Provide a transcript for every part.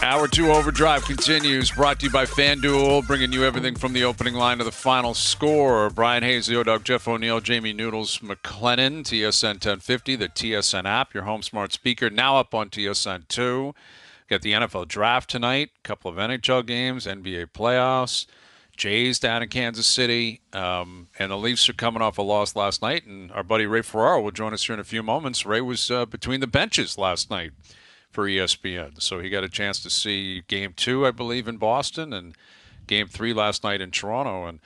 Hour 2 Overdrive continues, brought to you by FanDuel, bringing you everything from the opening line to the final score. Bryan Hayes, the O-Dog, Jeff O'Neill, Jamie Noodles McLennan, TSN 1050, the TSN app, your home smart speaker, now up on TSN 2. Got the NFL Draft tonight, a couple of NHL games, NBA playoffs, Jays down in Kansas City, and the Leafs are coming off a loss last night, and our buddy Ray Ferraro will join us here in a few moments. Ray was between the benches last night for ESPN. So he got a chance to see Game 2, I believe, in Boston, and Game 3 last night in Toronto. And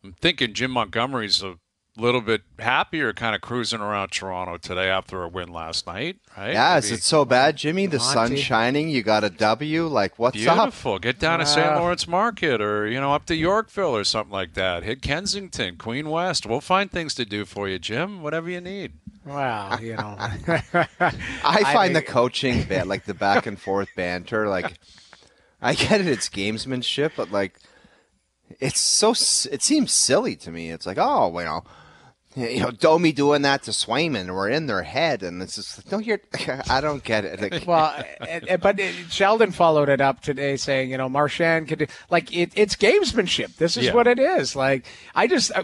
I'm thinking Jim Montgomery's a little bit happier, kind of cruising around Toronto today after a win last night, right? Yeah, is it so bad, Jimmy? The sun's shining, you got a W, like, what's up? Beautiful. Get down to St. Lawrence Market or, up to Yorkville or something like that. Hit Kensington, Queen West. We'll find things to do for you, Jim, whatever you need. Wow, I find the coaching bit, like the back and forth banter, like, I get it, it's gamesmanship, but like, it seems silly to me. It's like, Domi doing that to Swayman, we're in their head, and it's just, I don't get it. Like, well, but Sheldon followed it up today saying, Marchand could do, like, it's gamesmanship. This is what it is. Like,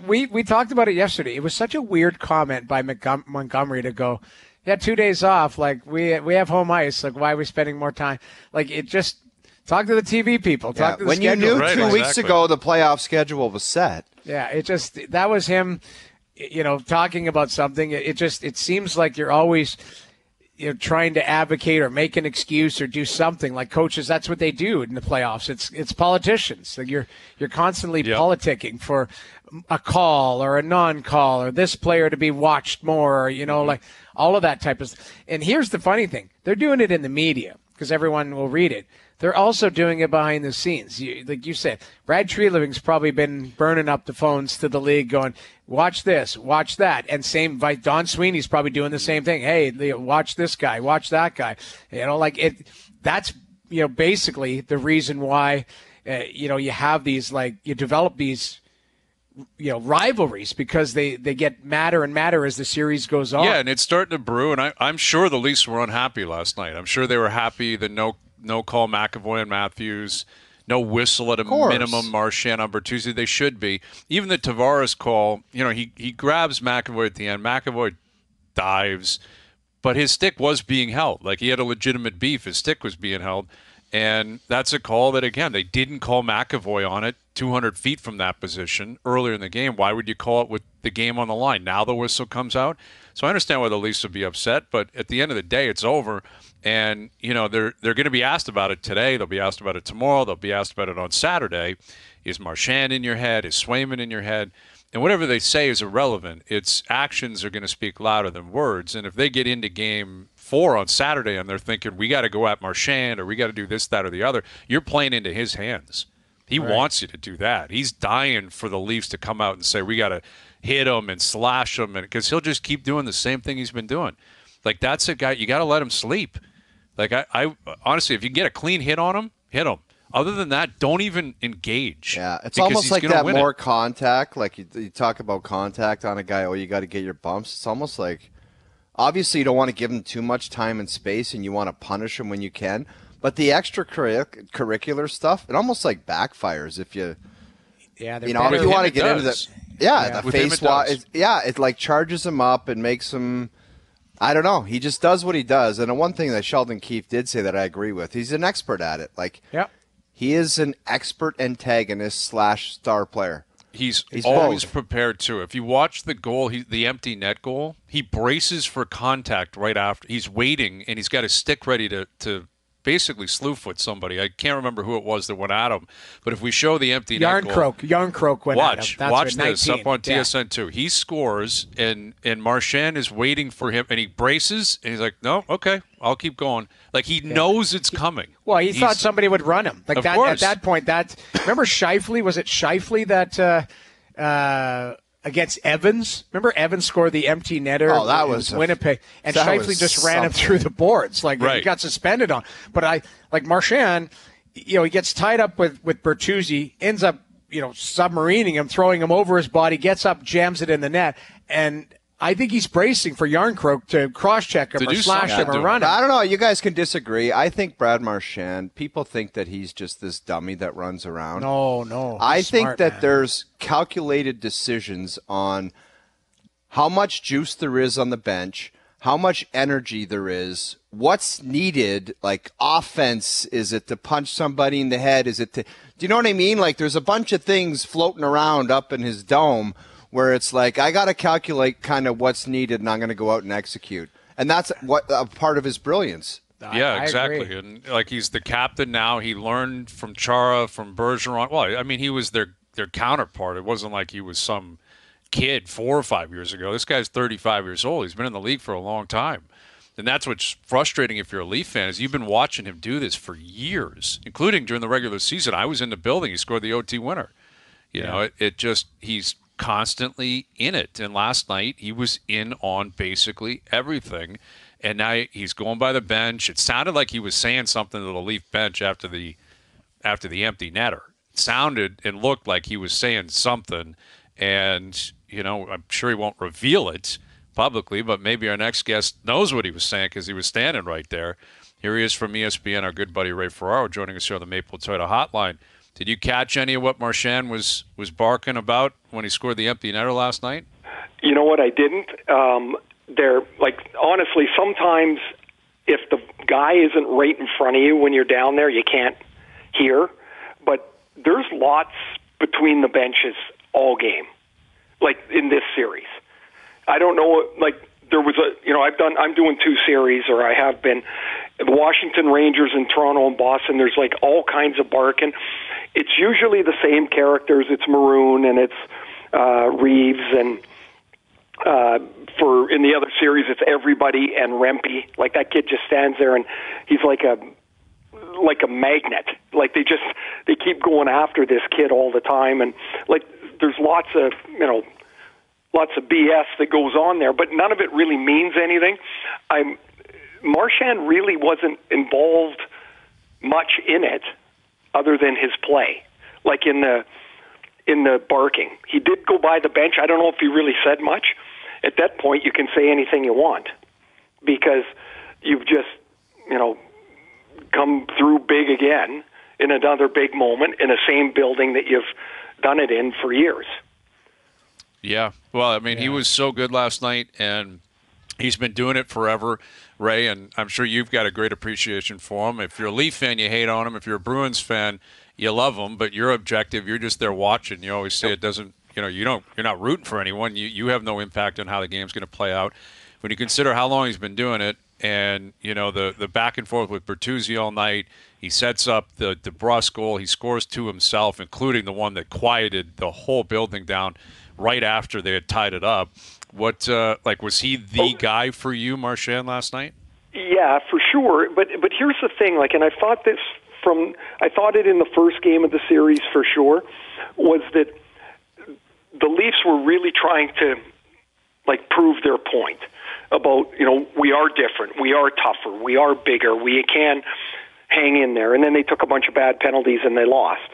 we talked about it yesterday. It was such a weird comment by Montgomery to go, 2 days off. Like, we have home ice. Like, why are we spending more time? Like, it just, talk to the TV people. Talk to the when schedule. you knew 2 weeks ago the playoff schedule was set. Yeah, that was him. Talking about something, it seems like you're always, trying to advocate or make an excuse or do something. Like coaches, that's what they do in the playoffs. It's politicians. Like you're constantly politicking for a call or a non-call or this player to be watched more, or, like all of that type of stuff. And here's the funny thing. They're doing it in the media because everyone will read it. They're also doing it behind the scenes. Like you said, Brad Treliving's probably been burning up the phones to the league going, watch this, watch that. And same, Don Sweeney's probably doing the same thing. Hey, watch this guy, watch that guy. That's, basically the reason why, you have these, like, you develop these, rivalries because they get madder and madder as the series goes on. Yeah, and it's starting to brew, and I'm sure the Leafs were unhappy last night. I'm sure they were happy that no call McAvoy and Matthews, no whistle at a minimum Marchand on Bertuzzi. They should be. Even the Tavares call, he grabs McAvoy at the end. McAvoy dives, but his stick was being held. Like, he had a legitimate beef. His stick was being held. And that's a call that, again, they didn't call McAvoy on it 200 feet from that position earlier in the game. Why would you call it with the game on the line? Now the whistle comes out. So I understand why the Leafs would be upset, but at the end of the day, it's over. And, they're going to be asked about it today. They'll be asked about it tomorrow. They'll be asked about it on Saturday. Is Marchand in your head? Is Swayman in your head? And whatever they say is irrelevant. Its actions are going to speak louder than words. And if they get into Game 4 on Saturday and they're thinking, we got to go at Marchand or we got to do this, that, or the other, you're playing into his hands. He wants you to do that. He's dying for the Leafs to come out and say, we got to hit him and slash him, because he'll just keep doing the same thing he's been doing. Like, that's a guy, you got to let him sleep. Like, I honestly, if you can get a clean hit on him, hit him. Other than that, don't even engage. Yeah, it's almost like that more contact. Like, you talk about contact on a guy, you got to get your bumps. It's almost like, obviously you don't want to give him too much time and space, and you want to punish him when you can. But the extracurricular stuff, it almost like backfires if you, if you want to get into the, the face wash. It like charges him up and makes him, I don't know. He just does what he does. And the one thing that Sheldon Keefe did say that I agree with, he's an expert at it. Like, he is an expert antagonist / star player. He's always prepared to. If you watch the goal, the empty net goal, he braces for contact right after. He's waiting, and he's got his stick ready to basically slew foot somebody. I can't remember who it was that went at him, but if we show the empty net goal, Yarncroke went at him. Watch this up on TSN 2. He scores, and Marchand is waiting for him, and he braces, and he's like, no, okay, I'll keep going. Like, he knows it's coming. Well, he thought somebody would run him. Like, that at that point, remember Scheifele? Was it Scheifele that against Evans? Remember Evans scored the empty netter? Oh, that was Winnipeg. And Scheifele just ran him through the boards. Like, he got suspended on. But Marchand, he gets tied up with Bertuzzi, ends up, submarining him, throwing him over his body, gets up, jams it in the net. And I think he's bracing for Yarncroke to cross-check him or slash him or run him. I don't know. You guys can disagree. I think Brad Marchand, people think that he's just this dummy that runs around. No. I think that there's calculated decisions on how much juice there is on the bench, how much energy there is, what's needed, like offense. Is it to punch somebody in the head? Is it to – do you know what I mean? Like there's a bunch of things floating around up in his dome where it's like, I got to calculate kind of what's needed and I'm going to go out and execute. And that's what a part of his brilliance. Yeah, exactly. And like he's the captain now. He learned from Chara, from Bergeron. Well, I mean, he was their counterpart. It wasn't like he was some kid 4 or 5 years ago. This guy's 35 years old. He's been in the league for a long time. And that's what's frustrating if you're a Leaf fan is you've been watching him do this for years, including during the regular season. I was in the building. He scored the OT winner. You know, it just he's constantly in it. And last night he was in on basically everything. And now he's going by the bench. It sounded like he was saying something to the Leaf bench after the empty netter. It sounded and looked like he was saying something. And, you know, I'm sure he won't reveal it publicly, but maybe our next guest knows what he was saying because he was standing right there. Here he is from ESPN, our good buddy Ray Ferraro, joining us here on the Maple Toyota Hotline. Did you catch any of what Marchand was barking about when he scored the empty netter last night? You know what, I didn't. They're like, honestly, sometimes if the guy isn't right in front of you when you're down there, you can't hear. But there's lots between the benches all game, like in this series. I don't know, like there was I'm doing 2 series, or I have been, the Washington Rangers in Toronto and Boston. There's like all kinds of barking. It's usually the same characters. It's Maroon and it's Reeves, and for in the other series it's everybody and Rempe. Like that kid just stands there and he's like a magnet. Like they keep going after this kid all the time, and like there's lots of BS that goes on there, but none of it really means anything. Marchand really wasn't involved much in it other than his play. Like in the barking. He did go by the bench. I don't know if he really said much. At that point, you can say anything you want because you've just, come through big again in another big moment in the same building that you've done it in for years. Yeah. Well, I mean, he was so good last night, and he's been doing it forever, Ray, and I'm sure you've got a great appreciation for him. If you're a Leaf fan, you hate on him. If you're a Bruins fan, you love him, but you're objective. You're just there watching. You always say it doesn't, you're not rooting for anyone. You have no impact on how the game's going to play out. When you consider how long he's been doing it, and, the back and forth with Bertuzzi all night, he sets up the DeBrusk goal. He scores 2 himself, including the one that quieted the whole building down right after they had tied it up. What, was he the guy for you, Marchand, last night? Yeah, for sure. But here's the thing, and I thought it in the first game of the series for sure, was that the Leafs were really trying to, prove their point about, we are different, we are tougher, we are bigger, we can hang in there. And then they took a bunch of bad penalties and they lost.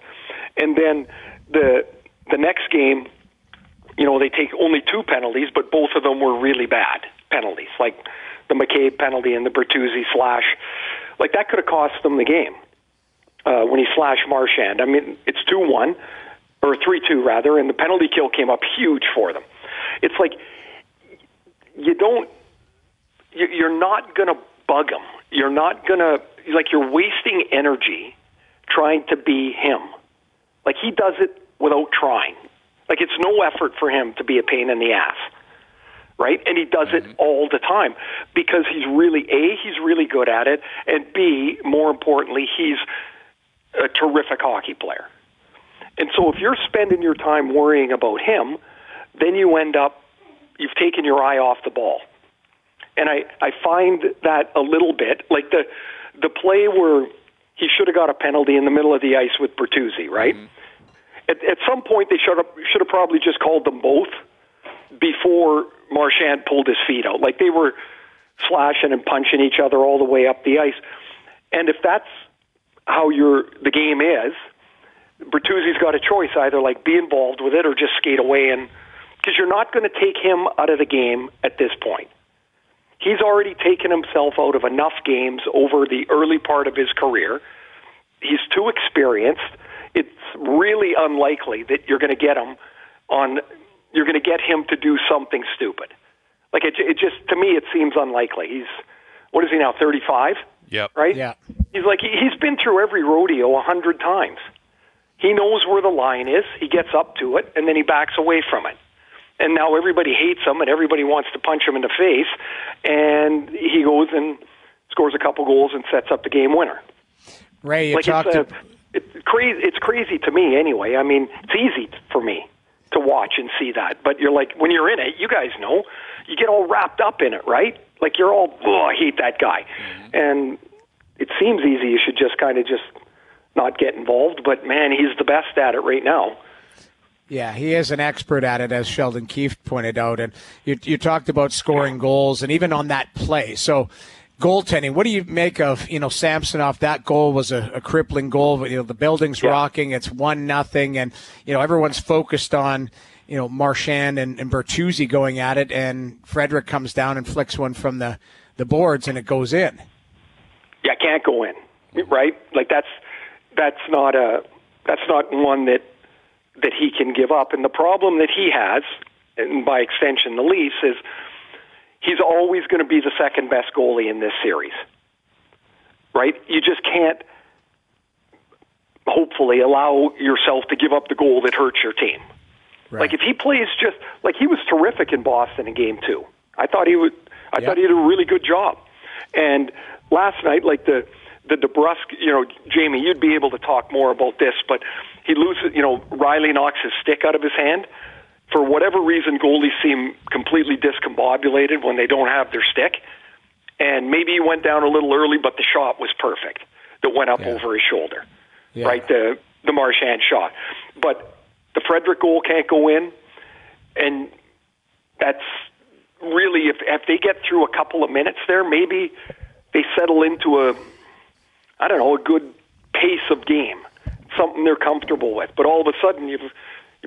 And then the next game, they take only 2 penalties, but both of them were really bad penalties, like the McCabe penalty and the Bertuzzi slash. Like that could have cost them the game when he slashed Marchand. I mean, it's 2-1, or 3-2 rather, and the penalty kill came up huge for them. It's like you're not going to bug him. You're not going to, you're wasting energy trying to be him. Like he does it without trying. Like it's no effort for him to be a pain in the ass, right? And he does it all the time because he's really good at it, and B, more importantly, he's a terrific hockey player. And so if you're spending your time worrying about him, then you've taken your eye off the ball. And I find that a little bit, like the play where he should have got a penalty in the middle of the ice with Bertuzzi, right? Mm-hmm. At some point, they should have probably just called them both before Marchand pulled his feet out. Like they were slashing and punching each other all the way up the ice. And if that's how the game is, Bertuzzi's got a choice, either be involved with it or just skate away and because you're not going to take him out of the game at this point. He's already taken himself out of enough games over the early part of his career. He's too experienced. It's really unlikely that you're going to get him to do something stupid. Like it just, to me, it seems unlikely. What is he now, 35? Yep. Right? Yeah. He's been through every rodeo 100 times. He knows where the line is. He gets up to it, and then he backs away from it. And now everybody hates him, and everybody wants to punch him in the face. And he goes and scores a couple goals and sets up the game winner. Ray, you it's crazy to me anyway. I mean, it's easy for me to watch and see that. But you're like, when you're in it, you guys know, you get all wrapped up in it, right? Like you're all, I hate that guy. And it seems easy. You should just kind of just not get involved. But, man, he's the best at it right now. Yeah, he is an expert at it, as Sheldon Keefe pointed out. And you talked about scoring goals and even on that play. So goaltending, what do you make of, Samsonov? That goal was a crippling goal. But, the building's rocking. It's 1-0. And, everyone's focused on, Marchand and Bertuzzi going at it. And Frederick comes down and flicks one from the boards, and it goes in. Yeah, it can't go in, right? Like that's not one that he can give up. And the problem that he has, and by extension the Leafs, is he's always going to be the second best goalie in this series, right? You just can't, hopefully, allow yourself to give up the goal that hurts your team. Right. Like if he plays just like he was terrific in Boston in Game 2. I thought he did a really good job. And last night, like the DeBrusque, Jamie, you'd be able to talk more about this, but he loses, Riley knocks his stick out of his hand. For whatever reason, goalies seem completely discombobulated when they don't have their stick. And maybe he went down a little early, but the shot was perfect that went up over his shoulder, right? The Marchand shot. But the Frederick goal can't go in, and that's really, if they get through a couple of minutes there, maybe they settle into a good pace of game, something they're comfortable with. But all of a sudden, you've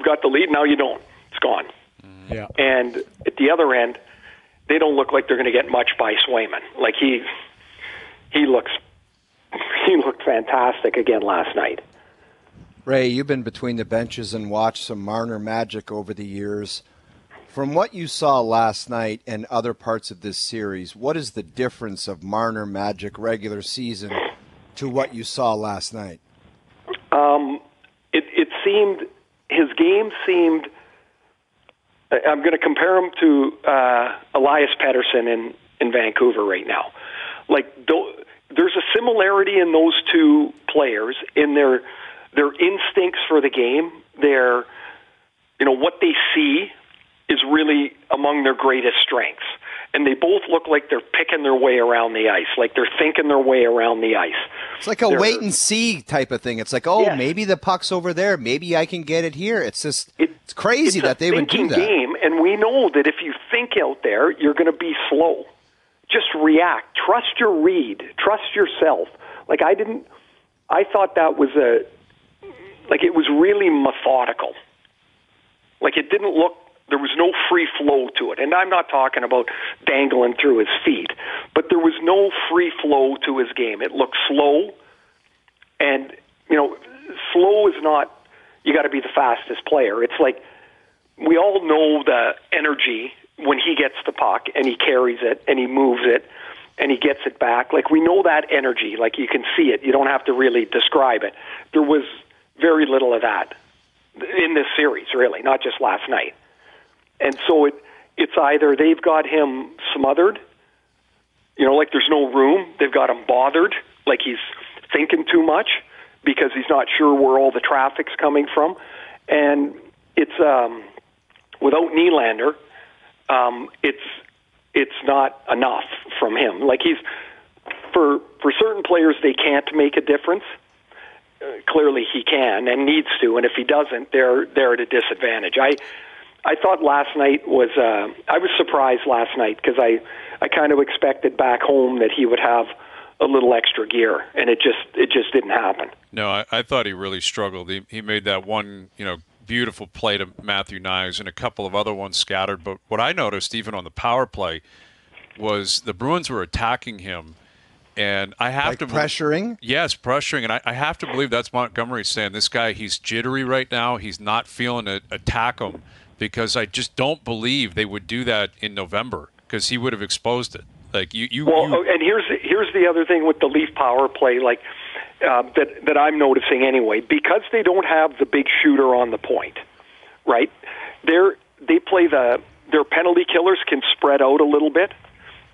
got the lead, now you don't. It's gone. Yeah. And at the other end, they don't look like they're going to get much by Swayman. Like he looked fantastic again last night. Ray, you've been between the benches and watched some Marner magic over the years. From what you saw last night and other parts of this series, what is the difference of Marner magic regular season to what you saw last night? It seemed, his game seemed, I'm going to compare him to Elias Pettersson in Vancouver right now. Like, there's a similarity in those two players in their instincts for the game. Their, what they see is really among their greatest strengths. And they both look like they're picking their way around the ice, like they're thinking their way around the ice. It's like a wait-and-see type of thing. It's like, maybe the puck's over there. Maybe I can get it here. It's just it's crazy that they would do that. It's a thinking game, and we know that if you think out there, you're going to be slow. Just react. Trust your read. Trust yourself. Like, I thought that was it was really methodical. Like, it didn't look, there was no free flow to it. And I'm not talking about dangling through his feet, but there was no free flow to his game. It looked slow, and, slow is not, you got to be the fastest player. It's like, we all know the energy when he gets the puck and he carries it and he moves it and he gets it back. Like, we know that energy. Like, you can see it. You don't have to really describe it. There was very little of that in this series, really, not just last night. And so it's either they've got him smothered, like there's no room. They've got him bothered, like he's thinking too much because he's not sure where all the traffic's coming from. And it's without Nylander, it's not enough from him. Like, he's for certain players, they can't make a difference. Clearly he can and needs to, and if he doesn't, they're at a disadvantage. I thought last night was I was surprised last night because I kind of expected back home that he would have a little extra gear, and it just didn't happen. No, I thought he really struggled. He made that one beautiful play to Matthew Knies and a couple of other ones scattered. But what I noticed, even on the power play, was the Bruins were attacking him. And I have to pressuring? Yes, pressuring. And I have to believe that's Montgomery saying, this guy, he's jittery right now. He's not feeling it. Attack him. Because I just don't believe they would do that in November because he would have exposed it. Like and here's the other thing with the Leaf power play, like that I'm noticing anyway, because they don't have the big shooter on the point, right? They play their penalty killers can spread out a little bit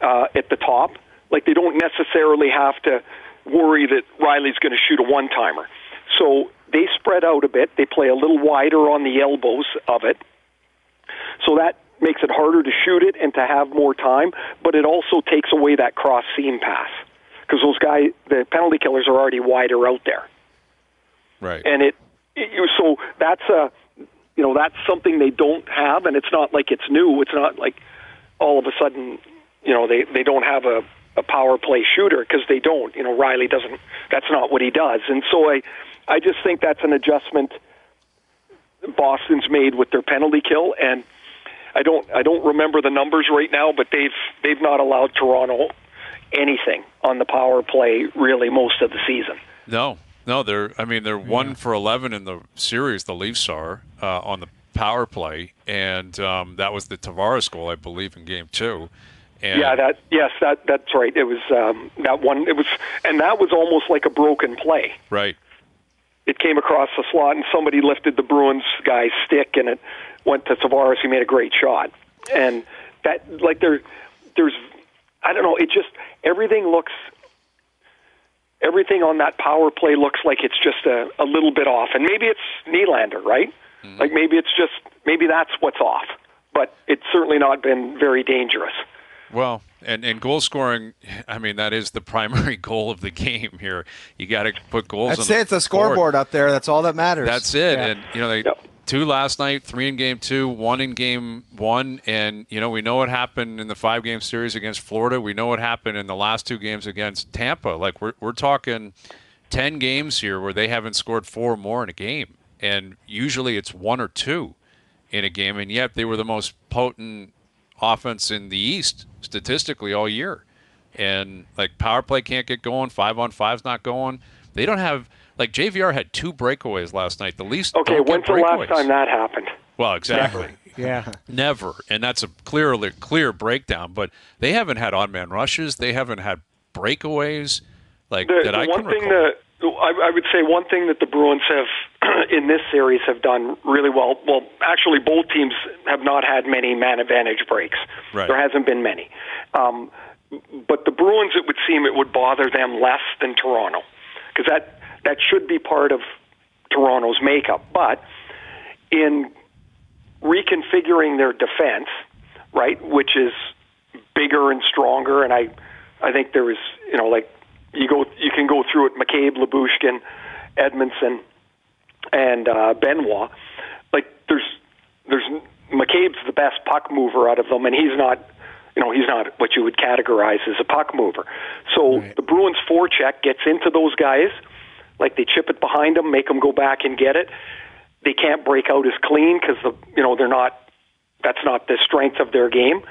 at the top. Like they don't necessarily have to worry that Riley's going to shoot a one-timer. So they spread out a bit. They play a little wider on the elbows of it. So that makes it harder to shoot it and to have more time, but it also takes away that cross-seam pass because those guys, the penalty killers, are already wider out there. Right. And so that's that's something they don't have, and it's not like it's new. It's not like all of a sudden, they don't have a power play shooter because they don't. Riley doesn't. That's not what he does, and so I just think that's an adjustment Boston's made with their penalty kill, and I don't remember the numbers right now, but they've not allowed Toronto anything on the power play really most of the season. No, they're 1 for 11 in the series. The Leafs are on the power play, and that was the Tavares goal, I believe, in Game 2. And that's right. It was that one. It was, and that was almost like a broken play. Right. It came across the slot, and somebody lifted the Bruins guy's stick, and it went to Tavares. He made a great shot, and that there's I don't know. It just everything on that power play looks like it's just a little bit off, and maybe it's Nylander, right? Mm-hmm. Like maybe that's what's off, but it's certainly not been very dangerous. Well, and goal scoring, that is the primary goal of the game here. You got to put goals on the it's a scoreboard up there. That's all that matters. That's it. Yeah. And, they 2 last night, 3 in Game 2, 1 in Game 1. And, we know what happened in the 5-game series against Florida. We know what happened in the last 2 games against Tampa. Like, we're talking 10 games here where they haven't scored 4 or more in a game. And usually it's 1 or 2 in a game. And yet they were the most potent offense in the East statistically all year. And power play can't get going, 5-on-5's not going. They don't have JVR had 2 breakaways last night. The Leafs don't get when's the last time that happened? Well, exactly. Yeah. Never. And that's a clear breakdown, but they haven't had odd man rushes, they haven't had breakaways I can recall. I would say one thing that the Bruins have in this series have done really well. Well, actually, both teams have not had many man advantage breaks. Right. There hasn't been many. But the Bruins, it would seem, it would bother them less than Toronto because that should be part of Toronto's makeup. But in reconfiguring their defense, right, which is bigger and stronger, and I think there is, you can go through it, McCabe, Lyubushkin, Edmondson, and Benoit. There's McCabe's the best puck mover out of them, and he's not what you would categorize as a puck mover. So right. The Bruins forecheck gets into those guys, they chip it behind them, make them go back and get it. They can't break out as clean because they're not. That's not the strength of their game,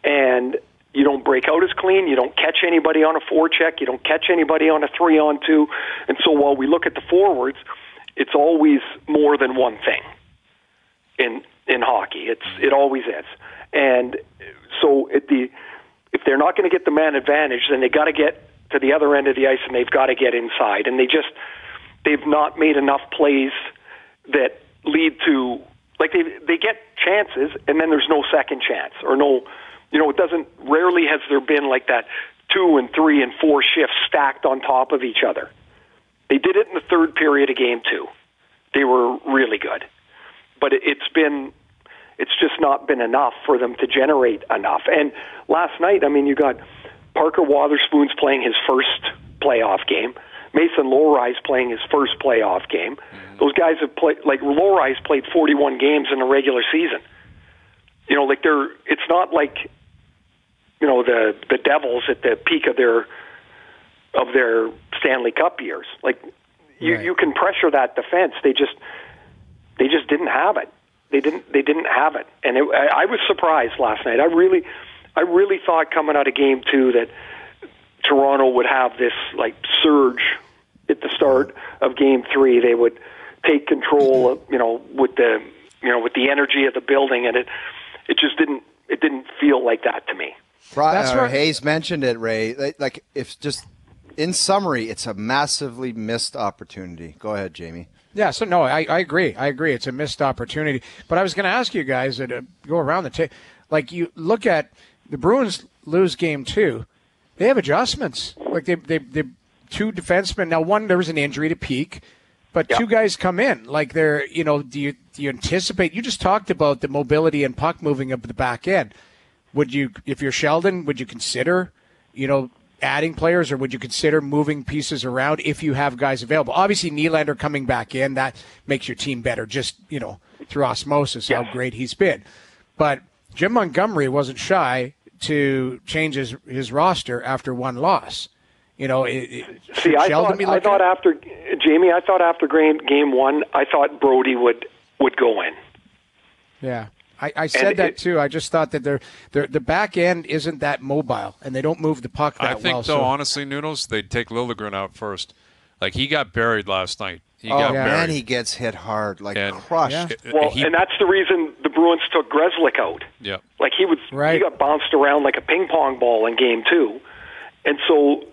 and you don't break out as clean. You don't catch anybody on a forecheck. You don't catch anybody on a 3-on-2. And so while we look at the forwards, it's always more than one thing in hockey. It always is. And so if they're not going to get the man advantage, then they got to get to the other end of the ice and they've got to get inside. And they've not made enough plays that lead to they get chances and then there's no second chance or no. It doesn't. Rarely has there been that 2 and 3 and 4 shifts stacked on top of each other. They did it in the third period of Game 2. They were really good, but it's just not been enough for them to generate enough. And last night, you got Parker Wotherspoon's playing his first playoff game. Mason Lohrei's playing his first playoff game. Mm-hmm. Those guys have played. Lohrei's played 41 games in the regular season. It's not like. The Devils at the peak of their Stanley Cup years. You can pressure that defense. They They just didn't have it. They didn't have it, and I was surprised last night. I really thought coming out of Game 2 that Toronto would have this like surge at the start of Game 3. They would take control of, with the energy of the building, and it just didn't feel like that to me. That's right. Hayes mentioned it, Ray. Like, if just in summary, it's a massively missed opportunity. Go ahead, Jamie. Yeah, so no, I agree. I agree. It's a missed opportunity. But I was going to ask you guys to go around the table. Like, you look at the Bruins lose Game 2. They have adjustments. Like, they two defensemen. Now, one, there was an injury to Peak, but two guys come in. Like, they're, do you anticipate? You just talked about the mobility and puck moving up the back end. Would you, if you're Sheldon, would you consider, adding players, or would you consider moving pieces around if you have guys available? Obviously, Nylander coming back in, that makes your team better just, through osmosis, how great he's been. But Jim Montgomery wasn't shy to change his roster after one loss. I thought after game 1, I thought Brody would go in. Yeah. I said that too. I just thought that the back end isn't that mobile, and they don't move the puck that well. I think, honestly, Noodles, they'd take Liljegren out first. Like, he got buried last night. Buried. And he gets hit hard, crushed. Yeah. And that's the reason the Bruins took Grzelcyk out. Yeah. Like, he got bounced around like a ping pong ball in Game 2. And so,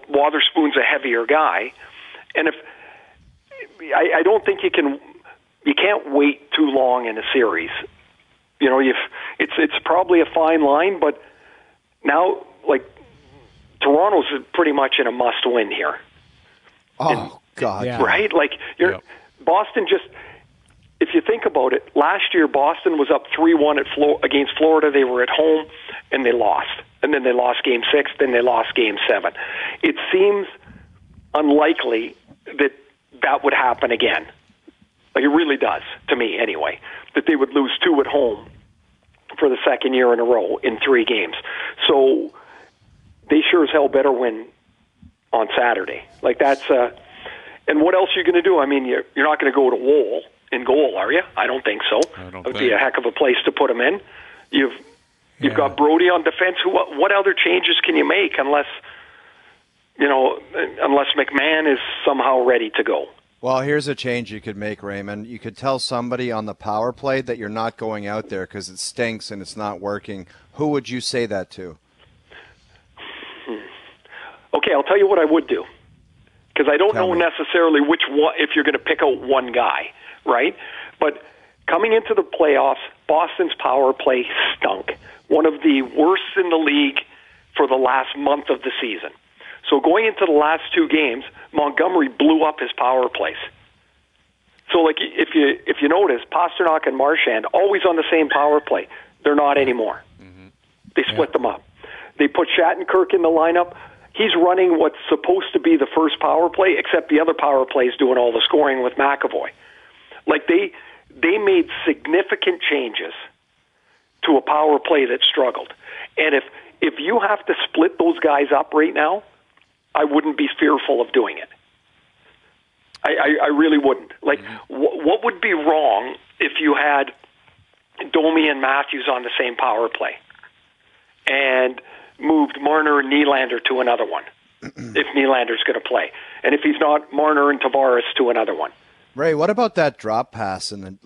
Wotherspoon's a heavier guy. And I don't think you can't wait too long in a series. It's probably a fine line, but now, like, Toronto's pretty much in a must-win here. God. Yeah. Right? Like, Boston just, if you think about it, last year Boston was up 3-1 against Florida. They were at home, and they lost. And then they lost Game 6, then they lost Game 7. It seems unlikely that would happen again. Like, it really does, to me anyway, that they would lose 2 at home for the second year in a row in 3 games. So they sure as hell better win on Saturday. Like, that's and what else are you going to do? I mean, you're not going to go to Wohl in goal, are you? I don't think so. It would be a heck of a place to put him in. You've got Brody on defense. What other changes can you make unless McMahon is somehow ready to go? Well, here's a change you could make, Raymond. You could tell somebody on the power play that you're not going out there because it stinks and it's not working. Who would you say that to? Okay, I'll tell you what I would do, because I don't know necessarily which one, if you're going to pick out one guy, right? But coming into the playoffs, Boston's power play stunk. One of the worst in the league for the last month of the season. So going into the last 2 games, Montgomery blew up his power plays. So, like, if you notice, Pasternak and Marchand always on the same power play. They're not anymore. Mm-hmm. They split them up. They put Shattenkirk in the lineup. He's running what's supposed to be the first power play, except the other power play is doing all the scoring with McAvoy. Like, they made significant changes to a power play that struggled. And if you have to split those guys up right now, I wouldn't be fearful of doing it. I really wouldn't. Like, what would be wrong if you had Domi and Matthews on the same power play and moved Marner and Nylander to another one, if Nylander's going to play? And if he's not, Marner and Tavares to another one. Ray, what about that drop pass? And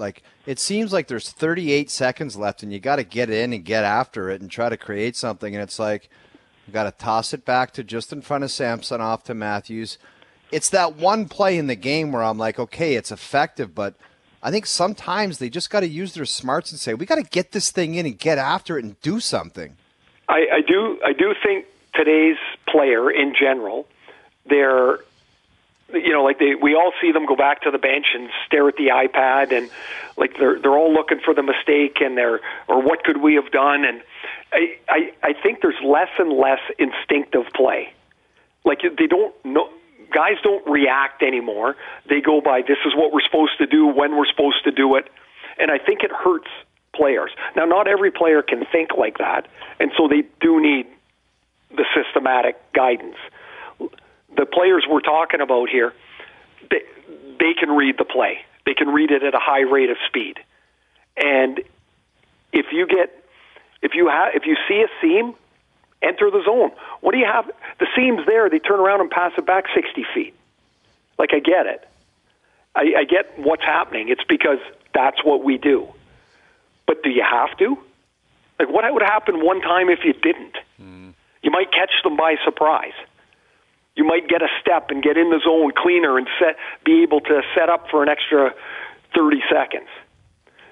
it seems like there's 38 seconds left, and you got to get in and get after it and try to create something. And it's like, you got to toss it back to just in front of Samsonov to Matthews. It's that one play in the game where I'm like, okay, it's effective, but I think sometimes they just got to use their smarts and say, we got to get this thing in and get after it and do something. I do think today's player in general, they're, we all see them go back to the bench and stare at the iPad, and like they're all looking for the mistake or what could we have done. And I think there's less and less instinctive play. Like, they don't know. Guys don't react anymore. They go by, this is what we're supposed to do when we're supposed to do it. And I think it hurts players. Now, not every player can think like that, and so they do need the systematic guidance. The players we're talking about here, they can read the play. They can read it at a high rate of speed. And if you see a seam, enter the zone. What do you have? The seam's there. They turn around and pass it back 60 feet. Like, I get it. I get what's happening. It's because that's what we do. But do you have to? Like, what would happen one time if you didn't? You might catch them by surprise. You might get a step and get in the zone cleaner and be able to set up for an extra 30 seconds.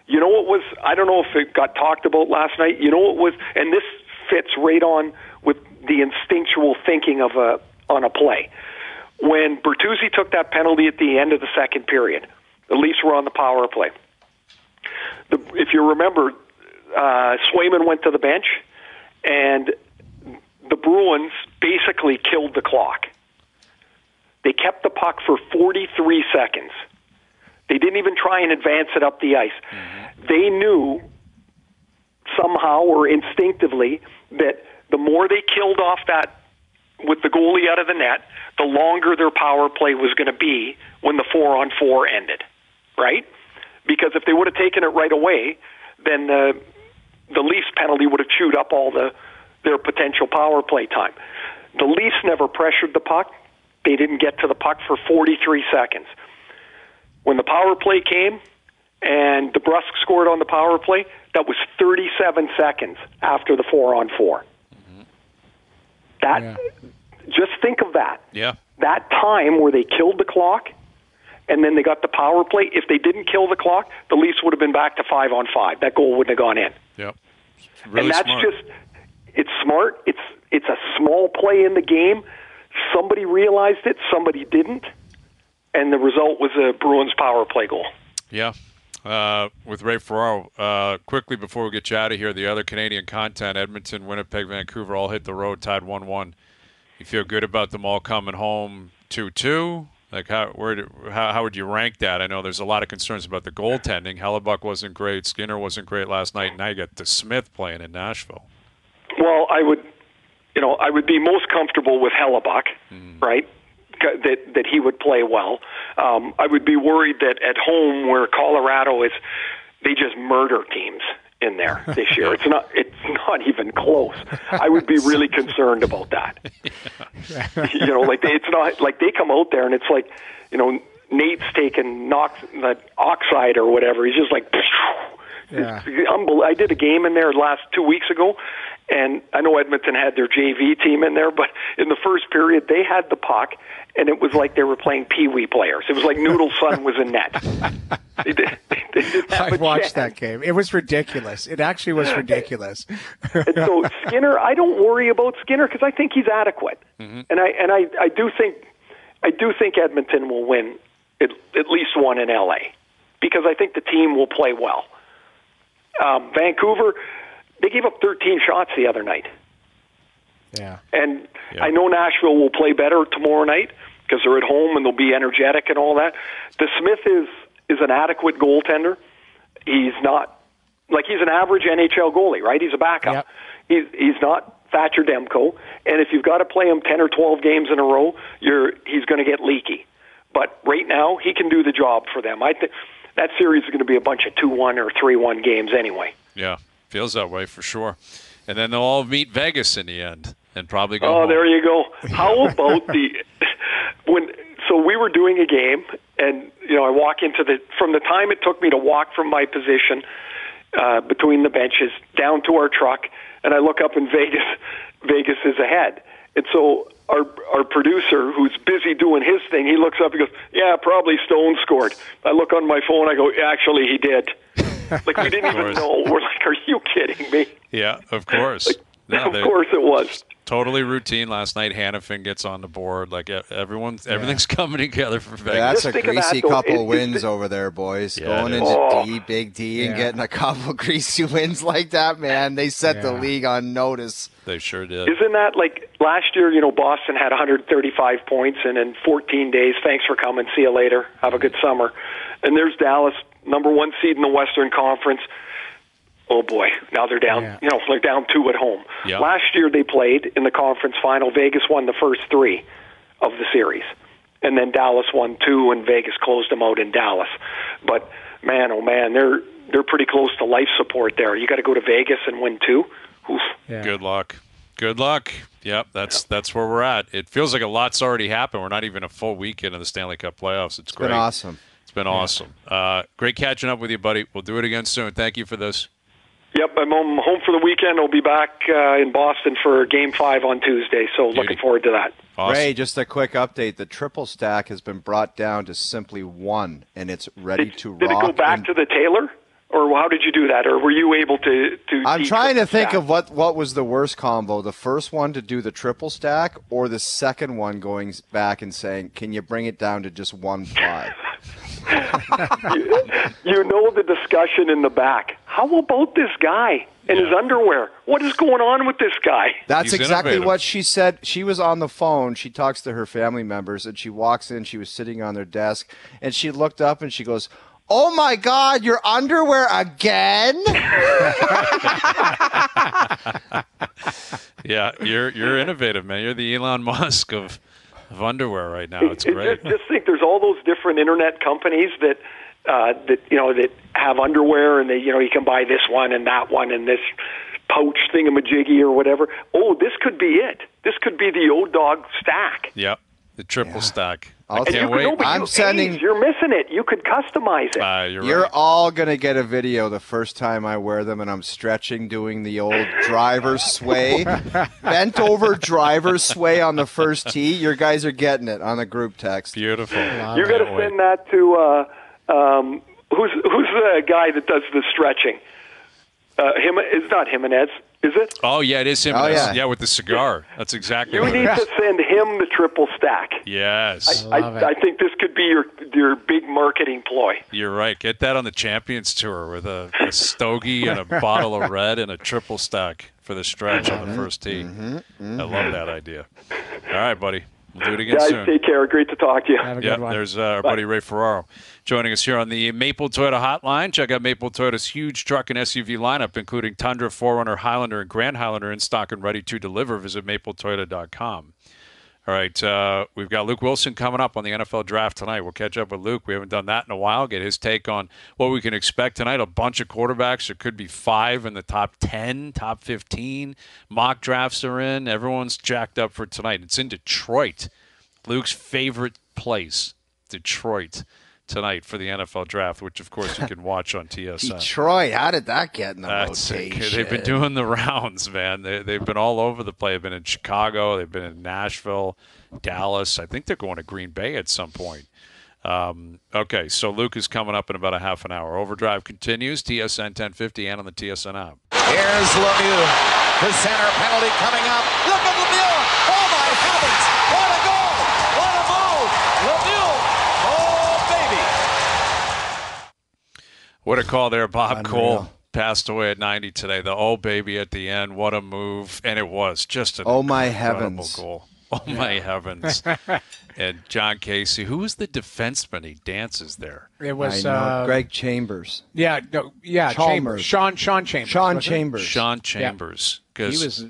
You know what was, I don't know if it got talked about last night, you know what was, and this fits right on with the instinctual thinking on a play. When Bertuzzi took that penalty at the end of the second period, the Leafs were on the power play. If you remember, Swayman went to the bench, and the Bruins basically killed the clock. They kept the puck for 43 seconds. They didn't even try and advance it up the ice. Mm-hmm. They knew somehow or instinctively that the more they killed off that with the goalie out of the net, the longer their power play was going to be when the 4-on-4 ended, right? Because if they would have taken it right away, then the Leafs penalty would have chewed up all their potential power play time. The Leafs never pressured the puck. They didn't get to the puck for 43 seconds. When the power play came and DeBrusk scored on the power play, that was 37 seconds after the 4-on-4. Mm-hmm. Just think of that. Yeah. That time where they killed the clock and then they got the power play, if they didn't kill the clock, the Leafs would have been back to 5-on-5. That goal wouldn't have gone in. Yep. Really and that's smart. It's smart. It's a small play in the game. Somebody realized it, somebody didn't, and the result was a Bruins power play goal. Yeah. With Ray Ferraro, quickly before we get you out of here, the other Canadian content, Edmonton, Winnipeg, Vancouver, all hit the road, tied 1-1. You feel good about them all coming home 2-2? Like, how would you rank that? I know there's a lot of concerns about the goaltending. Hellebuck wasn't great. Skinner wasn't great last night. Now you got DeSmith playing in Nashville. Well, I would be most comfortable with Hellebuck, right? That he would play well. I would be worried that at home, where Colorado is, they just murder teams in there this year. It's not even close. I would be really concerned about that. It's not like they come out there and it's like, Nate's taking the oxide or whatever. He's just like, I did a game in there 2 weeks ago. And I know Edmonton had their JV team in there, but in the first period, they had the puck, and it was like they were playing Pee-wee players. It was like Noodle's son was in net. I watched that game. It was ridiculous. It actually was ridiculous. And so Skinner, I don't worry about Skinner because I think he's adequate, and I do think Edmonton will win at least one in LA because I think the team will play well. Vancouver. They gave up 13 shots the other night. Yeah. And I know Nashville will play better tomorrow night because they're at home and they'll be energetic and all that. DeSmith is an adequate goaltender. He's not, he's an average NHL goalie, right? He's a backup. Yep. He's not Thatcher Demko. And if you've got to play him 10 or 12 games in a row, he's going to get leaky. But right now, he can do the job for them. I think that series is going to be a bunch of 2-1 or 3-1 games anyway. Yeah. Feels that way for sure. And then they'll all meet Vegas in the end and probably go home. Oh, there you go. How about so we were doing a game and, I walk from the time it took me to walk from my position between the benches down to our truck, and I look up and Vegas is ahead. And so our producer, who's busy doing his thing, he looks up and goes, yeah, probably Stone scored. I look on my phone, I go, actually, he did. We didn't even know. We're like, are you kidding me? Yeah, of course. Of course it was. Totally routine last night. Hannafin gets on the board. Everything's coming together for Vegas. Yeah, that's a greasy couple wins over there, boys. Yeah, going into Big D, and getting a couple greasy wins like that, man. They set the league on notice. They sure did. Isn't that like last year, Boston had 135 points, and in 14 days, thanks for coming, see you later, have a good summer. And there's Dallas, number 1 seed in the Western Conference. Oh, boy, now they're down, they're down 2 at home. Yep. Last year they played in the conference final. Vegas won the first 3 of the series. and then Dallas won 2, and Vegas closed them out in Dallas. But man, oh man, they're pretty close to life support there. You got to go to Vegas and win 2. Oof. Yeah. Good luck. Good luck. Yep, that's where we're at. It feels like a lot's already happened. We're not even a full weekend of the Stanley Cup playoffs. It's great. Been awesome. It's been awesome. Great catching up with you, buddy. We'll do it again soon. Thank you for this. Yep, I'm home for the weekend. I'll be back in Boston for Game 5 on Tuesday, so looking forward to that. Awesome. Ray, just a quick update. The triple stack has been brought down to simply 1, and it's ready to rock. Did it go back to the Taylor? Or how did you do that? Or were you able to I'm trying to think of what was the worst combo. The first one to do the triple stack, or the second one going back and saying, can you bring it down to just 1-5? You know the discussion in the back. How about this guy and his underwear? What is going on with this guy? That's exactly what she said. She was on the phone. She talks to her family members, and she walks in. She was sitting on their desk, and she looked up, and she goes, "Oh my God, your underwear again?" Yeah, you're innovative, man. You're the Elon Musk of underwear right now. It's great. Just think, there's all those different internet companies that have underwear, and you can buy this one and that one and this pouch thingamajiggy or whatever. Oh, this could be it. This could be the O-Dog stack. Yep, the triple stack. I can't wait. I'm sending. You're missing it. You could customize it. You're all gonna get a video the first time I wear them, and I'm stretching, doing the old driver sway, bent over driver sway on the first tee. Your guys are getting it on the group text. Beautiful. You're gonna send that to who's the guy that does the stretching? It's not Jimenez. Is it? Oh, yeah, it is him. Oh, yeah, with the cigar. That's exactly what it is. You need to send him the triple stack. Yes. I think this could be your big marketing ploy. You're right. Get that on the Champions Tour with a stogie and a bottle of red and a triple stack for the stretch on the first tee. I love that idea. All right, buddy. We'll do it again soon. Guys, take care. Great to talk to you. Have a good one. There's our buddy Ray Ferraro joining us here on the Maple Toyota Hotline. Check out Maple Toyota's huge truck and SUV lineup, including Tundra, 4Runner, Highlander, and Grand Highlander in stock and ready to deliver. Visit mapletoyota.com. All right, we've got Luke Wilson coming up on the NFL Draft tonight. We'll catch up with Luke. We haven't done that in a while. Get his take on what we can expect tonight. A bunch of quarterbacks. There could be 5 in the top 10, top 15. Mock drafts are in. Everyone's jacked up for tonight. It's in Detroit. Luke's favorite place, Detroit, tonight for the NFL Draft, which, of course, you can watch on TSN. Detroit, how did that get in the rotation? They've been doing the rounds, man. They've been all over the place. They've been in Chicago. They've been in Nashville, Dallas. I think they're going to Green Bay at some point. Okay, so Luke is coming up in about a half an hour. Overdrive continues, TSN 1050 and on the TSN app. Here's Lemieux. The center penalty coming up. Look at Lemieux. Oh, my heavens. What a goal. What a move. Lemieux. Oh, baby. What a call there. Bob Cole passed away at 90 today. The oh, baby at the end. What a move. And it was just an incredible goal. Oh, my heavens. And John Casey, who was the defenseman? He dances there. It was Greg Chambers. Chambers. Sean Chambers. Sean Chambers. He was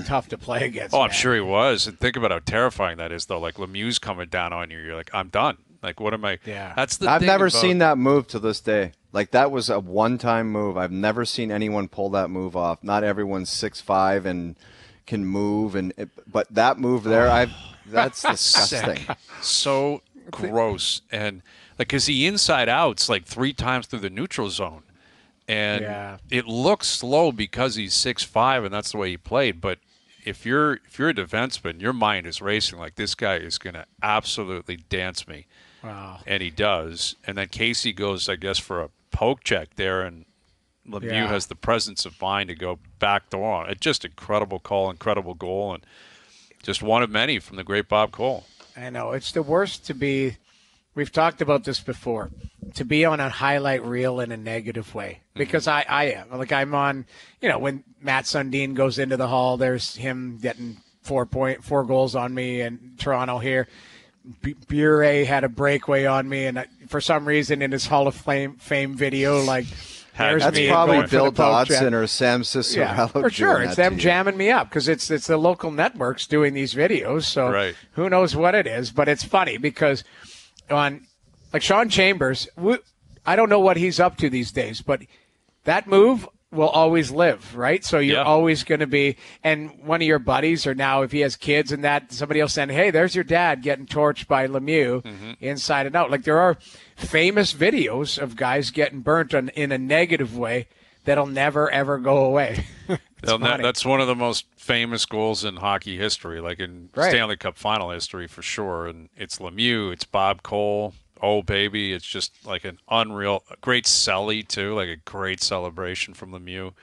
tough to play against. Oh, I'm sure he was. And think about how terrifying that is, though. Like, Lemieux's coming down on you. You're like, I'm done. Like, what am I? Yeah. That's the I've never seen that move to this day. Like, that was a one-time move. I've never seen anyone pull that move off. Not everyone's 6'5" and can move, but that move there, that's disgusting. So gross. And like, because he inside outs like 3 times through the neutral zone, and it looks slow because he's 6'5" and that's the way he played. But if you're a defenseman, your mind is racing like, this guy is going to absolutely dance me. Wow. And he does. And then Casey goes, I guess, for a poke check there, and Lemieux has the presence of mind to go back door on it. Just incredible call, incredible goal, and just one of many from the great Bob Cole. I know. It's the worst to be – we've talked about this before – to be on a highlight reel in a negative way. Because I am. Like, I'm on – when Matt Sundin goes into the Hall, there's him getting 4 goals on me, and Toronto here. Bure had a breakaway on me, and for some reason in his Hall of Fame video, like – That's probably Bill Dodson or Sam Cicerello. Yeah, for sure. It's them jamming me up because it's the local networks doing these videos. So who knows what it is, but it's funny because on like Sean Chambers, I don't know what he's up to these days, but that move will always live, right? So you're always going to be, and one of your buddies, or now if he has kids and that, somebody else saying, hey, there's your dad getting torched by Lemieux inside and out. Like there are famous videos of guys getting burnt in a negative way that'll never, ever go away. That's one of the most famous goals in hockey history, like in Stanley Cup final history for sure. And it's Lemieux, it's Bob Cole. Oh, baby, it's just like an unreal, great celly, too, like a great celebration from Lemieux.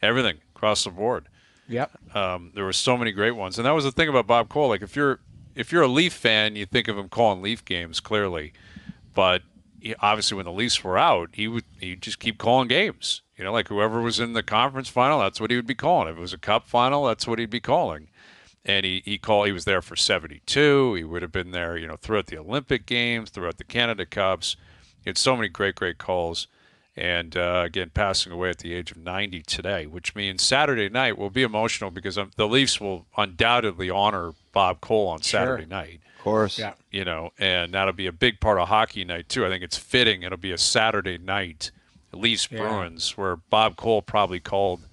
Everything across the board. Yep. There were so many great ones. And that was the thing about Bob Cole. Like, if you're a Leaf fan, you think of him calling Leaf games, clearly. But obviously when the Leafs were out, he'd just keep calling games. You know, like whoever was in the conference final, that's what he would be calling. If it was a cup final, that's what he'd be calling. And he was there for 72. He would have been there, throughout the Olympic Games, throughout the Canada Cups. He had so many great, great calls. And, again, passing away at the age of 90 today, which means Saturday night will be emotional because the Leafs will undoubtedly honor Bob Cole on Saturday night. Of course. Yeah. And that'll be a big part of hockey night, too. I think it's fitting. It'll be a Saturday night, Leafs Bruins, where Bob Cole probably called.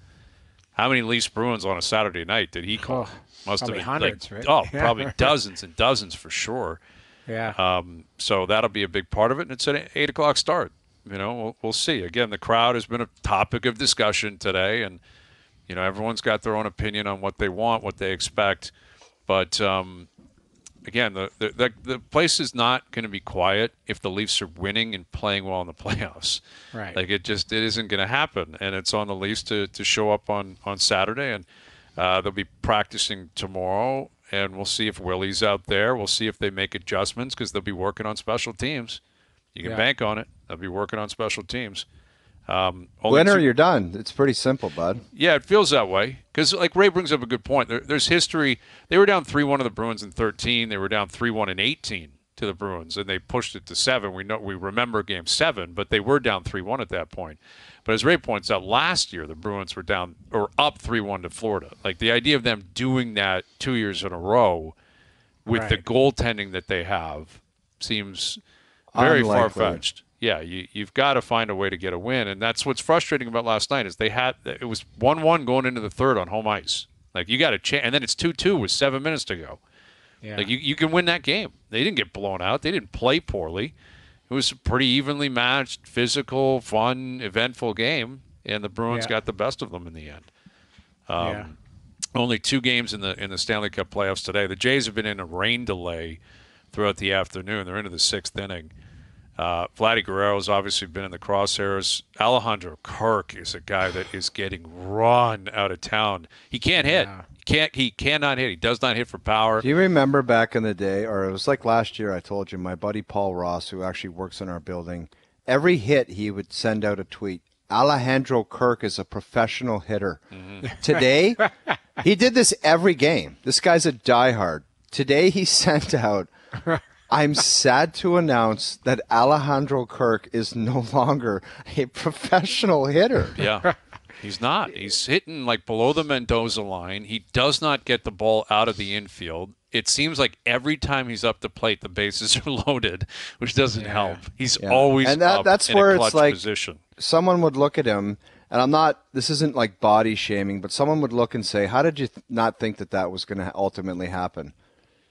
How many Leafs Bruins on a Saturday night did he call? Must probably have been hundreds, right? Oh, probably dozens and dozens for sure. Yeah. So that'll be a big part of it, and it's an 8 o'clock start. We'll see. Again, the crowd has been a topic of discussion today, and everyone's got their own opinion on what they want, what they expect. But again, the place is not going to be quiet if the Leafs are winning and playing well in the playoffs. Right. Like it isn't going to happen, and it's on the Leafs to show up on Saturday, and they'll be practicing tomorrow, and we'll see if Willie's out there. We'll see if they make adjustments because they'll be working on special teams. You can bank on it. They'll be working on special teams. Winner, you're done. It's pretty simple, bud. Yeah, it feels that way because, like Ray brings up a good point. There's history. They were down 3-1 to the Bruins in 13. They were down 3-1 in 18 to the Bruins, and they pushed it to 7. We remember Game 7, but they were down 3-1 at that point. But as Ray points out, last year the Bruins were down or up 3-1 to Florida. Like the idea of them doing that 2 years in a row with the goaltending that they have seems very far-fetched. Yeah, you've got to find a way to get a win, and that's what's frustrating about last night is it was 1-1 going into the third on home ice. Like you got a chance, and then it's 2-2 with 7 minutes to go. Yeah. Like you can win that game. They didn't get blown out. They didn't play poorly. It was a pretty evenly matched, physical, fun, eventful game, and the Bruins got the best of them in the end. Only 2 games in the Stanley Cup playoffs today. The Jays have been in a rain delay throughout the afternoon. They're into the 6th inning. Vladdy Guerrero's obviously been in the crosshairs. Alejandro Kirk is a guy that is getting run out of town. He can't hit. He cannot hit. He does not hit for power. Do you remember back in the day, or it was like last year, I told you, my buddy Paul Ross, who actually works in our building, every hit he would send out a tweet. Alejandro Kirk is a professional hitter. Mm-hmm. Today, he did this every game. This guy's a diehard. Today he sent out, I'm sad to announce that Alejandro Kirk is no longer a professional hitter. Yeah, he's not. He's hitting like below the Mendoza line. He does not get the ball out of the infield. It seems like every time he's up the plate, the bases are loaded, which doesn't help. He's always that's in where a clutch it's like position. Someone would look at him, and this isn't like body shaming, but someone would look and say, how did you not think that was going to ultimately happen?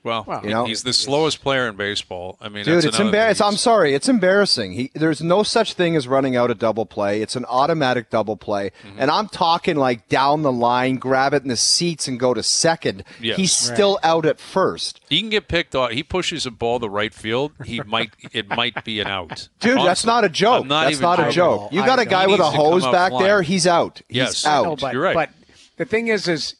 Well, he's the slowest player in baseball. I mean, dude, it's embarrassing. I'm sorry, it's embarrassing. There's no such thing as running out a double play. It's an automatic double play, and I'm talking like down the line, grab it in the seats and go to second. Yes. He's still out at first. He can get picked off. He pushes a ball to right field. It might be an out. Dude, honestly, that's not a joke. That's not a joke. You got a guy with a hose back there. He's out. He's out. But, you're right. But the thing is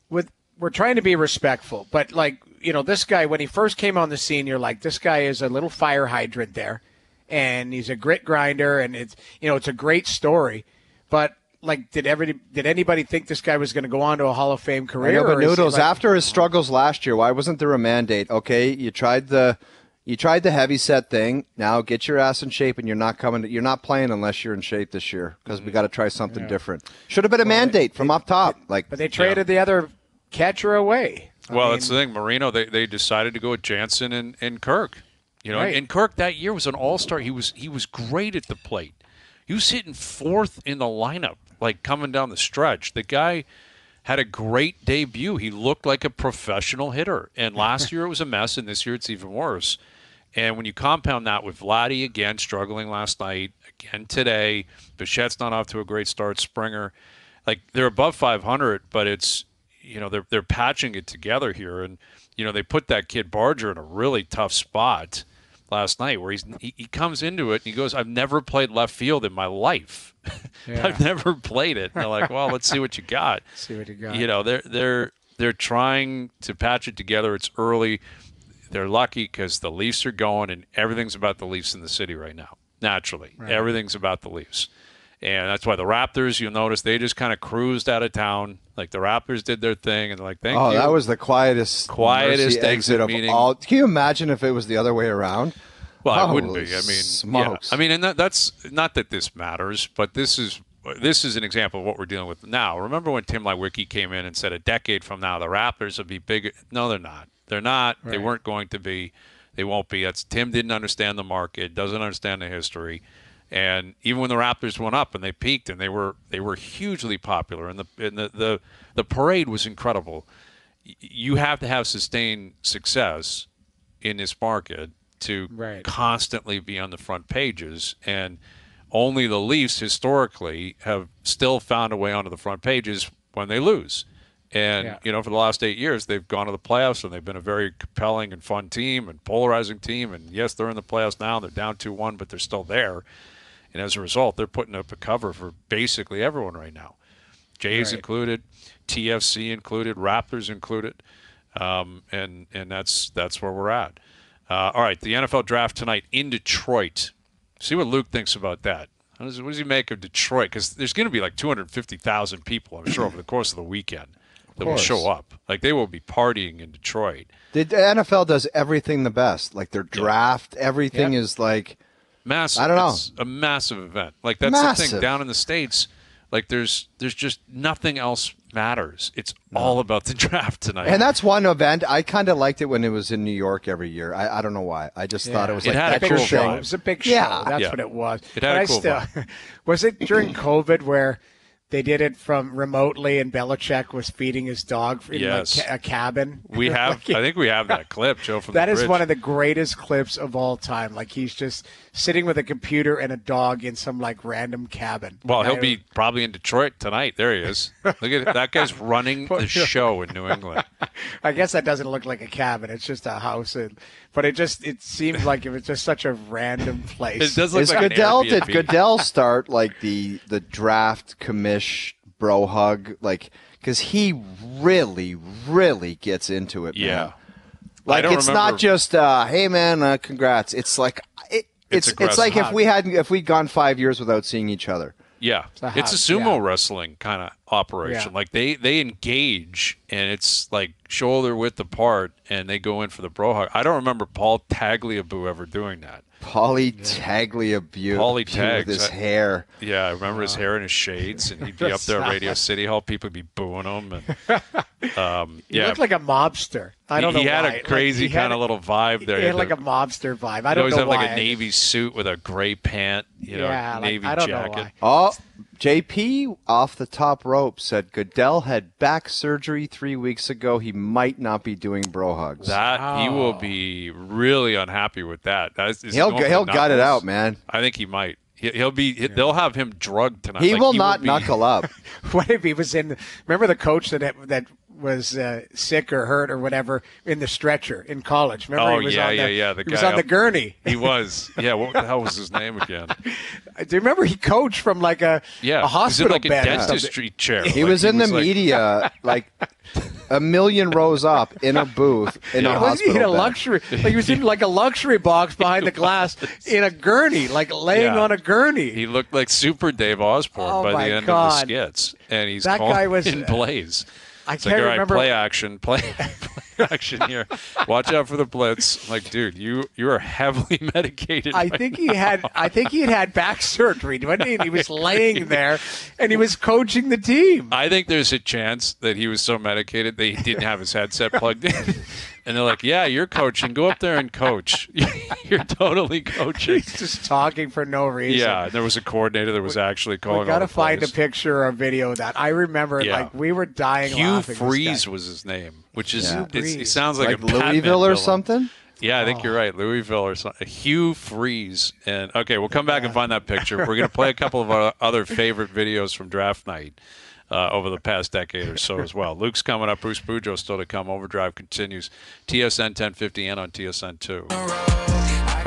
we're trying to be respectful, but like. This guy, when he first came on the scene, you're like, this guy is a little fire hydrant there, and he's a grit grinder, and it's a great story. But, like, did anybody think this guy was going to go on to a Hall of Fame career? But Noodles, after his struggles last year, why wasn't there a mandate? Okay, you tried the You tried the heavy set thing. Now get your ass in shape, and you're not playing unless you're in shape this year because we got to try something different. Should have been a mandate from up top. But they traded the other catcher away. Well, that's the thing. Marino, they decided to go with Jansen and Kirk. And Kirk that year was an all-star. He was great at the plate. He was hitting fourth in the lineup, like coming down the stretch. The guy had a great debut. He looked like a professional hitter. And last year it was a mess, and this year it's even worse. And when you compound that with Vladdy again struggling last night, again today, Bichette's not off to a great start, Springer, like they're above 500, but it's, they're patching it together here. And, they put that kid Barger in a really tough spot last night where he comes into it and he goes, I've never played left field in my life. Yeah. I've never played it. And they're like, well, let's see what you got. They're trying to patch it together. It's early. They're lucky because the Leafs are going, and everything's about the Leafs in the city right now. Naturally, everything's about the Leafs. And that's why the Raptors, you'll notice, they just kind of cruised out of town. Like the Raptors did their thing, and they're like, thank you. Oh, that was the quietest exit of meeting. all. Can you imagine if it was the other way around? Well, it wouldn't be. I mean, smokes. Yeah. I mean, and that's not that this matters, but this is an example of what we're dealing with now. Remember when Tim Lewicki came in and said a decade from now the Raptors will be bigger? No, they're not. They're not. Right. They weren't going to be. They won't be. Tim didn't understand the market, doesn't understand the history. And even when the Raptors went up and they peaked and they were hugely popular and the parade was incredible. You have to have sustained success in this market to constantly be on the front pages, and only the Leafs historically have still found a way onto the front pages when they lose. And, for the last 8 years, they've gone to the playoffs, and they've been a very compelling and fun team and polarizing team. And, yes, they're in the playoffs now. They're down 2-1, but they're still there. And as a result, they're putting up a cover for basically everyone right now. Jays included, TFC included, Raptors included. And that's where we're at. All right, the NFL draft tonight in Detroit. See what Luke thinks about that. What does he make of Detroit? Because there's going to be like 250,000 people, I'm sure, over the course of the weekend that will show up. Like, they will be partying in Detroit. The NFL does everything the best. Like, their draft, everything is like massive. I don't know. It's a massive event. Like, that's the thing. Down in the States, like, there's just nothing else matters. It's all about the draft tonight. And that's one event. I kind of liked it when it was in New York every year. I don't know why. I just thought it was like that cool show. It was a big show. That's what it was. It had a cool vibe. Was it during COVID where they did it from remotely and Belichick was feeding his dog in a cabin? We have. I think we have that clip, Joe, from that the is bridge. One of the greatest clips of all time. Like, he's just sitting with a computer and a dog in some like random cabin. Well, he'll be probably in Detroit tonight. There he is. Look at it. That guy's running the show in New England. I guess that doesn't look like a cabin. It's just a house. But it seems like it was just such a random place. It does look like Did Goodell start like the draft commish bro hug? Like, because he really, really gets into it, man. Like, it's not just, hey, man, congrats. It's like it's like if we'd gone 5 years without seeing each other. Yeah, it's a sumo wrestling kind of operation. Yeah. Like, they engage, and it's like shoulder width apart, and they go in for the bro hug. I don't remember Paul Tagliabue ever doing that. Paulie Tagliabue with his hair. Yeah, I remember his hair and his shades, and he'd be up there at Radio City Hall. People would be booing him. And, he looked like a mobster. I don't know why. He had a crazy kind of little vibe there. He had like a mobster vibe. I don't know why. He always had like a navy suit with a gray pant, navy I don't jacket. Know why. Oh, JP off the top rope said Goodell had back surgery 3 weeks ago. He might not be doing bro hugs. He will be really unhappy with that. He'll gut it out, man. I think he might. They'll have him drugged tonight. He will not knuckle up. What if he was in? Remember the coach that was sick or hurt or whatever in the stretcher in college? Remember he was The guy was on the gurney. He was. Yeah. What the hell was his name again? Do you remember he coached from like a hospital bed? He was in like a dentistry chair. He was in the media, like a million rows up in a booth in a hospital bed. Luxury. Like, he was in like a luxury box behind the glass in a gurney, like laying on a gurney. He looked like Super Dave Osborne by the end of the skits, and he's calling in plays. I can't remember. Play action, play reaction here. Watch out for the blitz. Like, dude, you are heavily medicated. I think he had back surgery, wasn't he? And he was laying there, and he was coaching the team. I think there's a chance that he was so medicated that he didn't have his headset plugged in. And they're like, yeah, you're coaching. Go up there and coach. You're totally coaching. He's just talking for no reason. Yeah, and there was a coordinator that was actually calling. We got to find a picture or a video of that. I remember, like, we were dying laughing. Hugh Freeze was his name, which is it sounds like a Louisville or something. Yeah, I think you're right. Louisville or something. Hugh Freeze. And okay, we'll come back and find that picture. We're going to play a couple of our other favorite videos from draft night. Over the past decade or so as well. Luke's coming up. Bruce Boudreau still to come. OverDrive continues. TSN 1050 and on TSN 2. All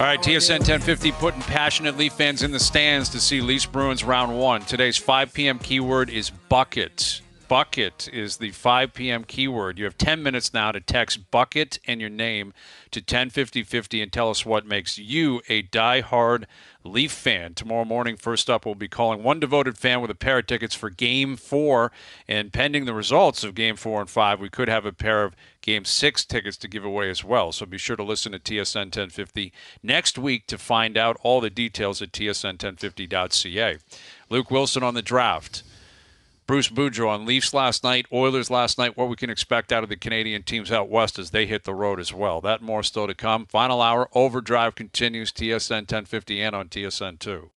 right, TSN 1050 putting passionate Leaf fans in the stands to see Leafs Bruins round 1. Today's 5 p.m. keyword is bucket. Bucket is the 5 p.m. keyword. You have 10 minutes now to text bucket and your name to 105050 and tell us what makes you a diehard Leaf fan. Tomorrow morning, first up, we'll be calling one devoted fan with a pair of tickets for Game 4. And pending the results of Game 4 and 5, we could have a pair of Game 6 tickets to give away as well. So be sure to listen to TSN 1050 next week to find out all the details at tsn1050.ca. Luke Wilson on the draft. Bruce Boudreau on Leafs last night, Oilers last night, what we can expect out of the Canadian teams out west as they hit the road as well. That more still to come. Final hour, OverDrive continues, TSN 1050 and on TSN 2.